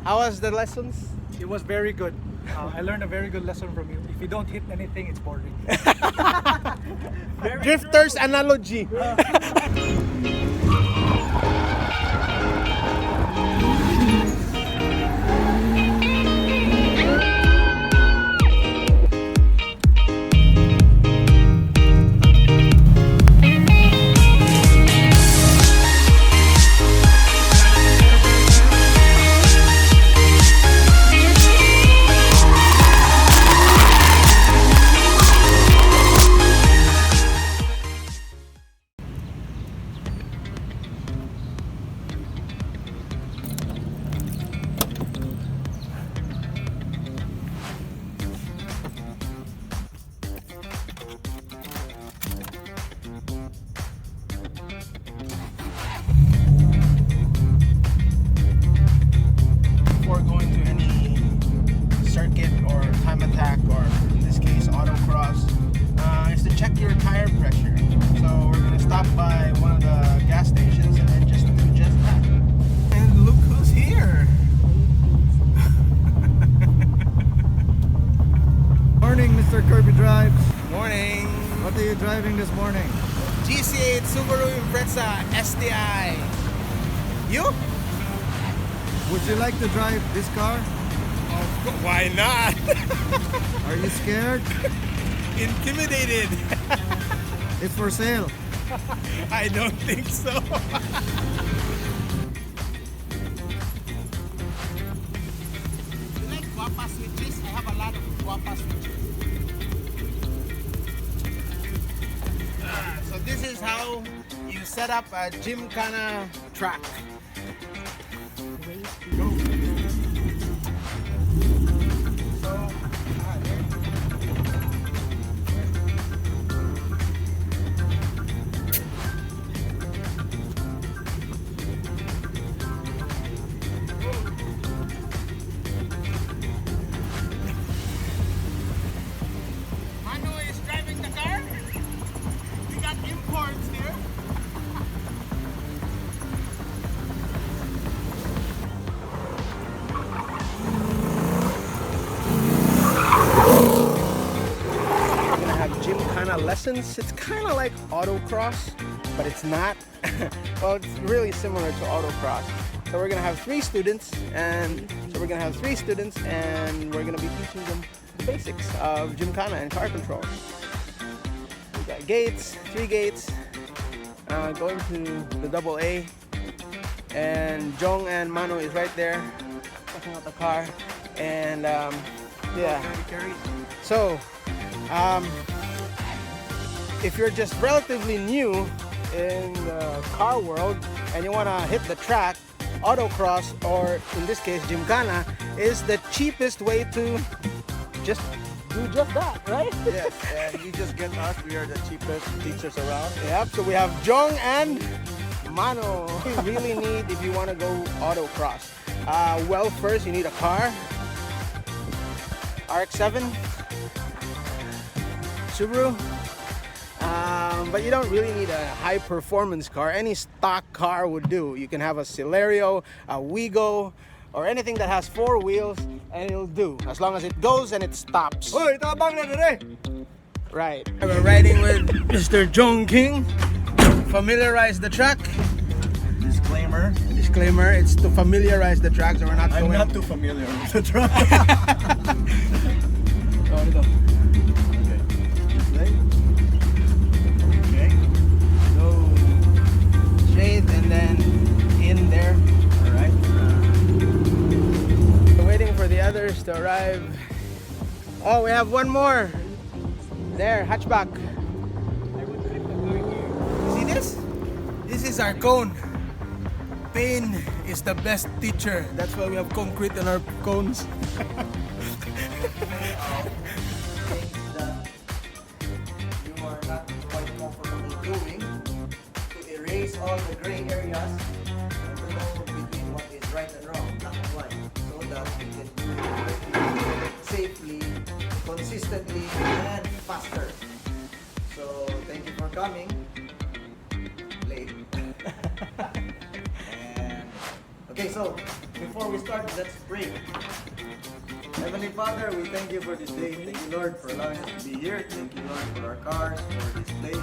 How was the lessons? It was very good. I learned a very good lesson from you. If you don't hit anything, it's boring. Drifter's analogy. Before going to any circuit or time attack, or in this case autocross, is to check your tire pressure. So we're going to stop by one of the gas stations and then just do just that. And look who's here! Morning, Mr. Kirby Drives. Morning! What are you driving this morning? GC8 Subaru Impreza STI. You? Would you like to drive this car? Why not? Are you scared? Intimidated. It's for sale. I don't think so. You like guapa switches? I have a lot of guapa switches. So this is how you set up a Gymkhana track. Manu is driving the car. We got imports here. We're gonna have Gymkhana lessons. It's kind of like autocross, but it's not. Well, it's really similar to autocross. So we're gonna have three students, and we're gonna be teaching them the basics of Gymkhana and car control. We got gates, 3 gates, going to the double A, and Jong and Mano is right there checking out the car, and yeah. So if you're just relatively new in the car world and you want to hit the track, autocross, or in this case Gymkhana, is the cheapest way to just do just that, right? Yes, and you just get us. We are the cheapest teachers around. Yep, so we have Jong and Mano. You really need if you want to go autocross. Well, first you need a car, RX-7, Subaru. But you don't really need a high performance car. Any stock car would do. You can have a Celerio, a Wigo, or anything that has 4 wheels, and it'll do as long as it goes and it stops. Hoy, tabang na dire. Right. We're riding with Mr. Jong King. Familiarize the track. Disclaimer. Disclaimer, it's to familiarize the track, so we're not I'm going. not too familiar with the truck. Oh, ito. Okay. This way. Okay. Go straight and then in there. All right. We're waiting for the others to arrive. Oh, we have one more. There, hatchback. See this? This is our cone. Pain is the best teacher. That's why we have concrete in our cones. Things that you are not quite comfortable doing to erase all the gray areas and to know between what is right and wrong, black and white, so that we can do it safely, consistently, and faster. So thank you for coming. Late. And okay, so before we start, let's pray. Heavenly Father, we thank you for this day. Thank you, Lord, for allowing us to be here. Thank you, Lord, for our cars, for this place.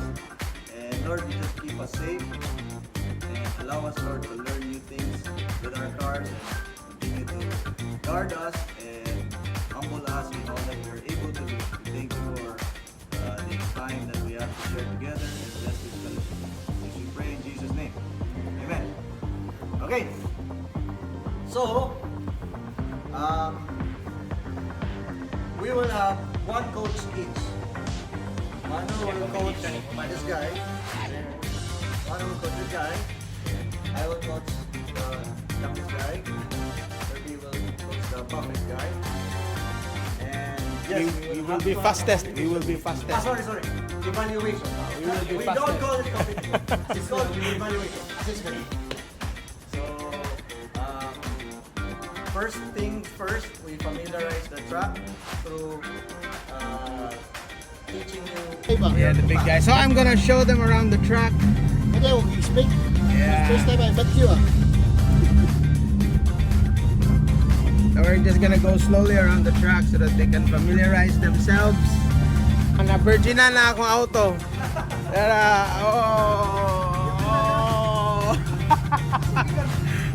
And Lord, you just keep us safe and allow us, Lord, to learn new things with our cars and continue to guard us and humble us in all that we're able to do. We thank you for this time that we have to share together and bless this fellowship. As we pray in Jesus' name. Amen. Okay. So, we will have one coach each. Manu will coach this guy. Manu will coach this guy. I will coach the youngest guy. Kirby will coach the buffest guy. And yes, we will be fastest. We will be fastest. sorry. Evaluation. We don't call it competition. It's called evaluation. Assessment. So, first thing first, we familiarize the track through teaching you. Yeah, the big guy. So I'm gonna show them around the track. Okay, well, you speak. Yeah. First time I met you. So we're just gonna go slowly around the track so that they can familiarize themselves. Na-virginan na akong auto.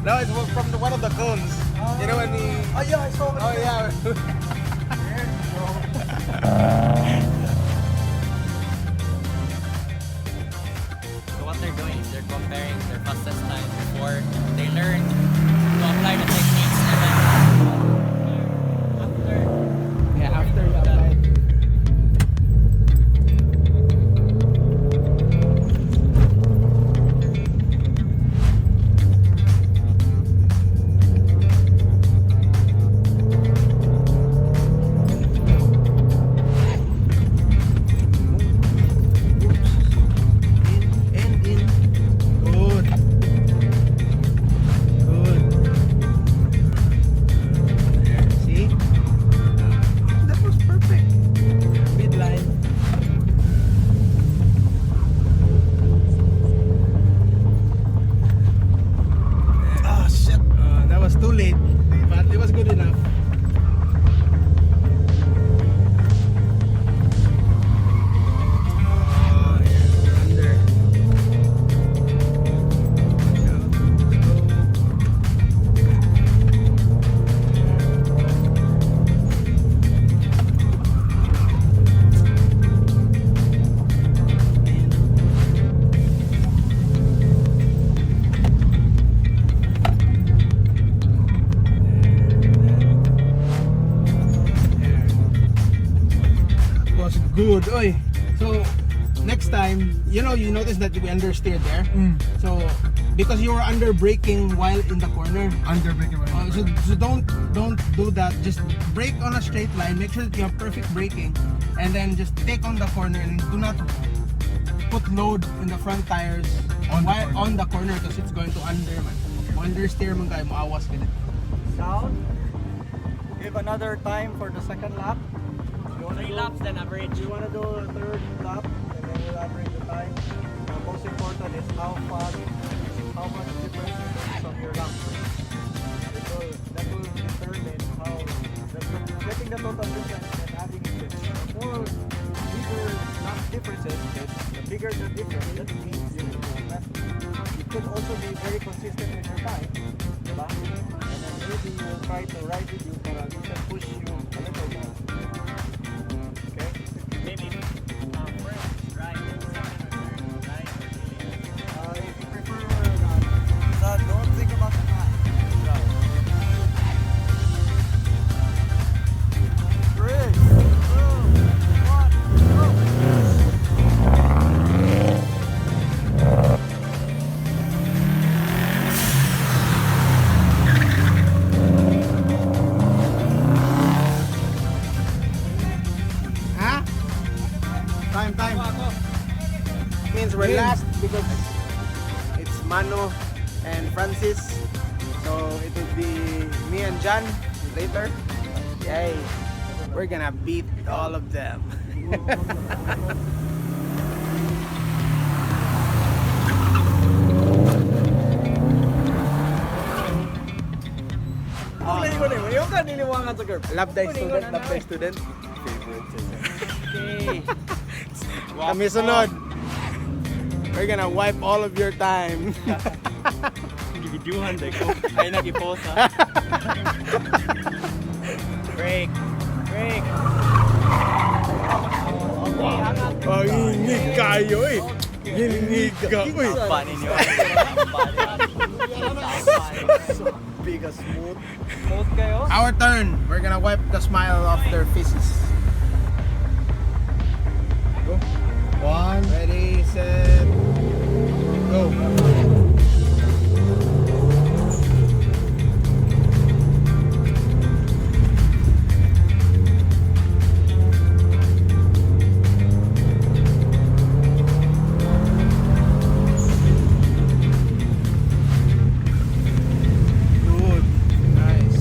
No, it's from one of the cones. You know when he... Oh yeah, I saw it. Oh yeah. So what they're doing is they're comparing their fastest time before they learn to apply the techniques, and then after Yeah, after you apply. And in. Good. Good. There, see? That was perfect. Midline. Oh shit. That was too late. But it was good enough. Oh, yeah. Under. Was good. Oy. So next time, you notice that we understeered there. So because you were under braking while in the corner. Under braking. So don't do that. Just brake on a straight line. Make sure that you have perfect braking, and then just take on the corner and do not put load in the front tires on the corner because it's going to understeer man kayo, maawas ka din. Down. Give another time for the second lap. You wanna 3 do- laps then average. You want to do a third lap and then we'll average the time. The most important is how fast, how much difference there is on your lap. That will determine how, getting the total difference and adding it. The more bigger lap differences, the bigger the difference, that means you will do faster. You could also be very consistent with your time, diba? And then maybe you will try to ride with you para we can push you a little more. Okay? Maybe first right, then second or third right, or really. If you prefer that, don't think about the time. Right. 3, 2, 1, go! Huh? Time. Means we're last because it's Mano and Francis. So it will be me and John later. Yay. We're gonna beat all of them. Yung ka niliwangan sa curb. Love thy student, love thy student. Okay. Kami sunod. We're gonna wipe all of your time. Gigidyuhan ko. Ay nag-post ha. Break. Break. Okay, angat. Panginig kayo eh. Ginig ka eh. Panin nyo. Bigas smooth. Smooth kayo. Our turn. We're gonna wipe the smile off their faces. Go. One. Ready, set, go. Good. Nice.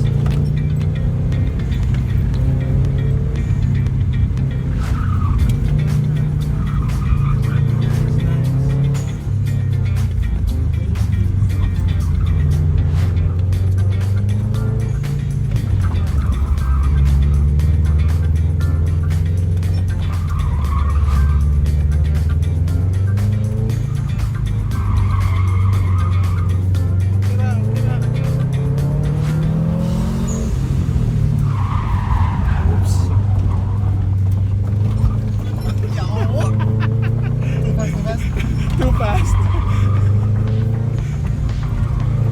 Too fast.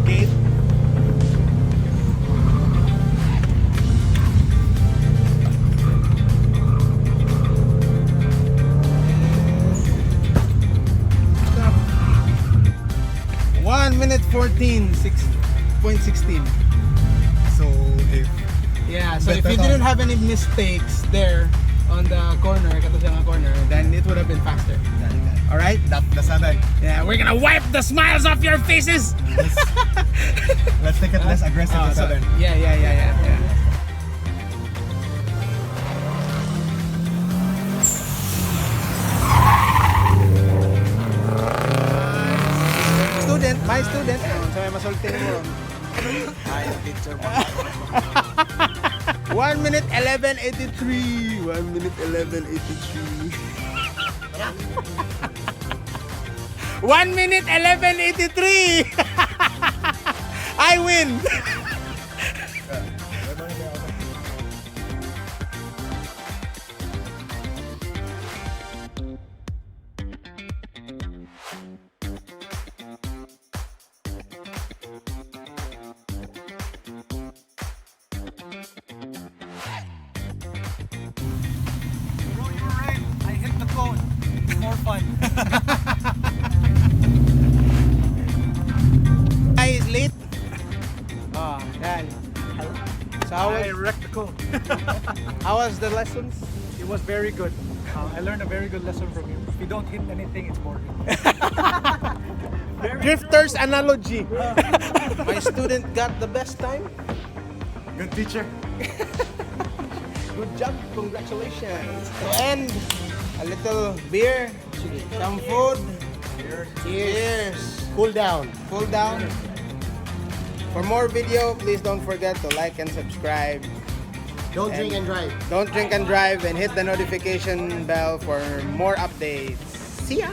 Gate. Stop. 1 minute 14, 6.16. So if Yeah, so if Better you na. didn't have any mistakes there on the corner, katusang corner, then it would have been faster. Alright? that's not it. Yeah, we're gonna wipe the smiles off your faces! Let's take it less aggressive Oh, to so- Southern. yeah. Student, my student. So may masulting mo. Ay, picture mo. 1 minute 11:83. 1 minute 11:83. 1 minute 11:83. I win. Bro, you were right. I hit the cone. It's more fun. Guy is late. Oh, yan. So I wrecked the cone. how was the lessons? It was very good. I learned a very good lesson from you. If you don't hit anything, it's boring. Drifters analogy. My student got the best time. Good teacher. Good job. Congratulations. To end, a little beer, some food. Cheers. Cool down. Cool down. For more video, please don't forget to like and subscribe. Don't drink and drive. Don't drink and drive, and hit the notification bell for more updates. See ya!